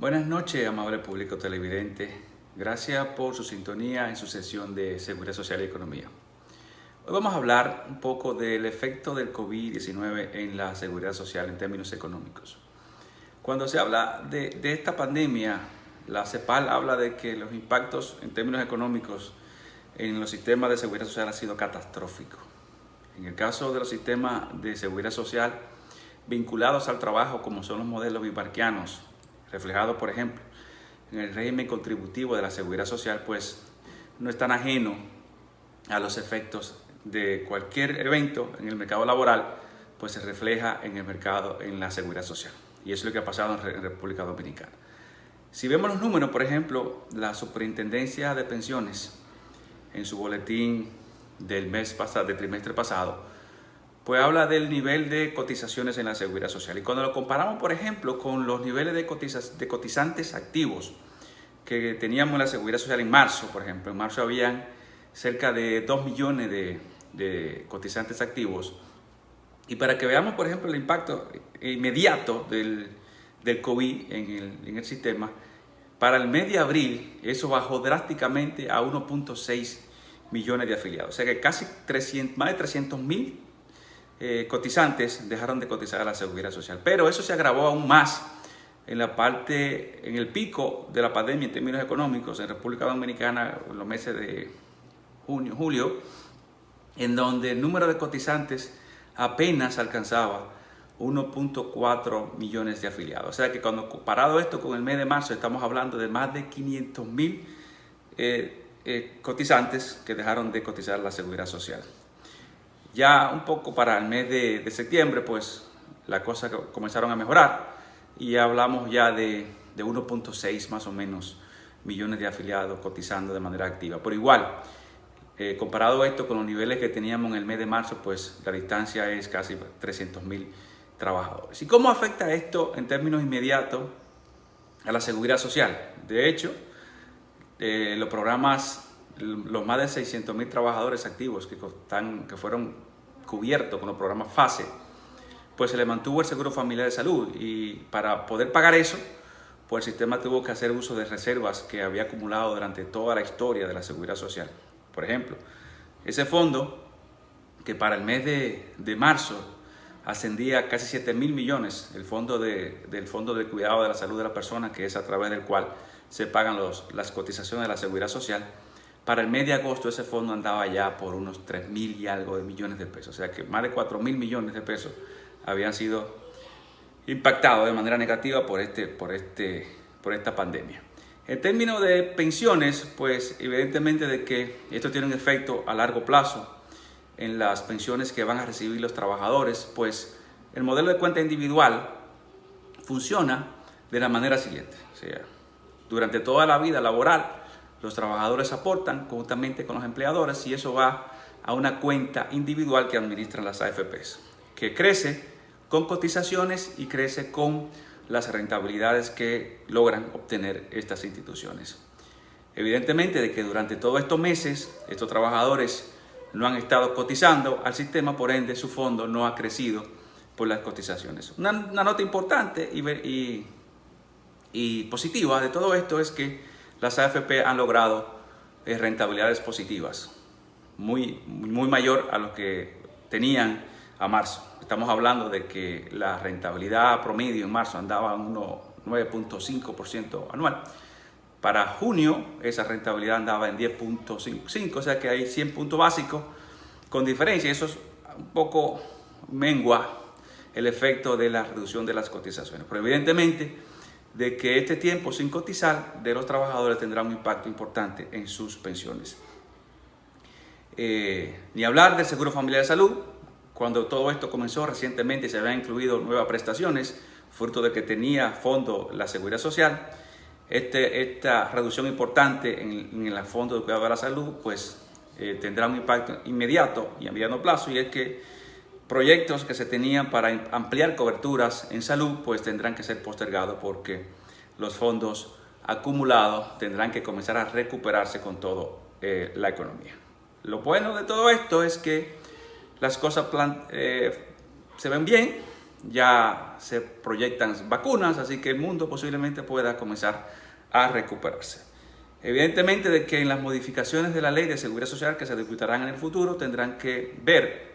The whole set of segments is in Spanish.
Buenas noches, amable público televidente. Gracias por su sintonía en su sesión de Seguridad Social y Economía. Hoy vamos a hablar un poco del efecto del COVID-19 en la seguridad social en términos económicos. Cuando se habla de esta pandemia, la CEPAL habla de que los impactos en términos económicos en los sistemas de seguridad social han sido catastróficos. En el caso de los sistemas de seguridad social vinculados al trabajo, como son los modelos bismarckianos, reflejados, por ejemplo, en el régimen contributivo de la seguridad social, pues no es tan ajeno a los efectos de cualquier evento en el mercado laboral, pues se refleja en el mercado, en la seguridad social. Y eso es lo que ha pasado en República Dominicana. Si vemos los números, por ejemplo, la Superintendencia de Pensiones, en su boletín del trimestre pasado, pues habla del nivel de cotizaciones en la seguridad social. Y cuando lo comparamos, por ejemplo, con los niveles de cotizantes activos que teníamos en la seguridad social en marzo, por ejemplo, en marzo habían cerca de 2 millones de cotizantes activos. Y para que veamos, por ejemplo, el impacto inmediato del COVID en el sistema, para el mes de abril eso bajó drásticamente a 1.6 millones de afiliados. O sea que casi más de 300,000 cotizantes dejaron de cotizar a la seguridad social. Pero eso se agravó aún más en el pico de la pandemia en términos económicos en República Dominicana en los meses de junio, julio, en donde el número de cotizantes apenas alcanzaba 1.4 millones de afiliados. O sea que cuando comparado esto con el mes de marzo, estamos hablando de más de 500,000 cotizantes que dejaron de cotizar a la seguridad social. Ya un poco para el mes de septiembre, pues las cosas comenzaron a mejorar y hablamos ya de 1.6 más o menos millones de afiliados cotizando de manera activa. Pero igual, comparado esto con los niveles que teníamos en el mes de marzo, pues la distancia es casi 300,000 trabajadores. ¿Y cómo afecta esto en términos inmediatos a la seguridad social? De hecho, los más de 600,000 trabajadores activos que fueron cubiertos con los programas FASE, pues se le mantuvo el seguro familiar de salud, y para poder pagar eso, pues el sistema tuvo que hacer uso de reservas que había acumulado durante toda la historia de la seguridad social. Por ejemplo, ese fondo que para el mes de marzo ascendía a casi 7,000 millones, del fondo de cuidado de la salud de la persona, que es a través del cual se pagan las cotizaciones de la seguridad social. Para el mes de agosto ese fondo andaba ya por unos 3,000 y algo de millones de pesos. O sea que más de 4,000 millones de pesos habían sido impactados de manera negativa por esta pandemia. En términos de pensiones, pues evidentemente de que esto tiene un efecto a largo plazo en las pensiones que van a recibir los trabajadores, pues el modelo de cuenta individual funciona de la manera siguiente. O sea, durante toda la vida laboral, los trabajadores aportan conjuntamente con los empleadores y eso va a una cuenta individual que administran las AFPs, que crece con cotizaciones y crece con las rentabilidades que logran obtener estas instituciones. Evidentemente de que durante todos estos meses estos trabajadores no han estado cotizando al sistema, por ende su fondo no ha crecido por las cotizaciones. Una nota importante y positiva de todo esto es que las AFP han logrado rentabilidades positivas, muy mayor a lo que tenían a marzo. Estamos hablando de que la rentabilidad promedio en marzo andaba en 9.5% anual. Para junio esa rentabilidad andaba en 10.5, o sea que hay 100 puntos básicos con diferencia. Eso es un poco mengua el efecto de la reducción de las cotizaciones. Pero evidentemente de que este tiempo sin cotizar de los trabajadores tendrá un impacto importante en sus pensiones. Ni hablar del seguro familiar de salud. Cuando todo esto comenzó recientemente se habían incluido nuevas prestaciones, fruto de que tenía fondo la seguridad social. Esta reducción importante en el fondo de cuidado de la salud, pues tendrá un impacto inmediato y a mediano plazo, y es que proyectos que se tenían para ampliar coberturas en salud, pues tendrán que ser postergados porque los fondos acumulados tendrán que comenzar a recuperarse con toda la economía. Lo bueno de todo esto es que las cosas se ven bien ya se proyectan vacunas, así que el mundo posiblemente pueda comenzar a recuperarse. Evidentemente de que en las modificaciones de la ley de seguridad social que se discutirán en el futuro tendrán que ver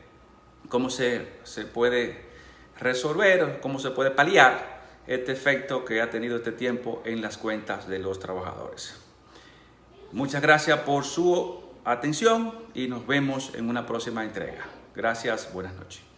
cómo se puede resolver, cómo se puede paliar este efecto que ha tenido este tiempo en las cuentas de los trabajadores. Muchas gracias por su atención y nos vemos en una próxima entrega. Gracias, buenas noches.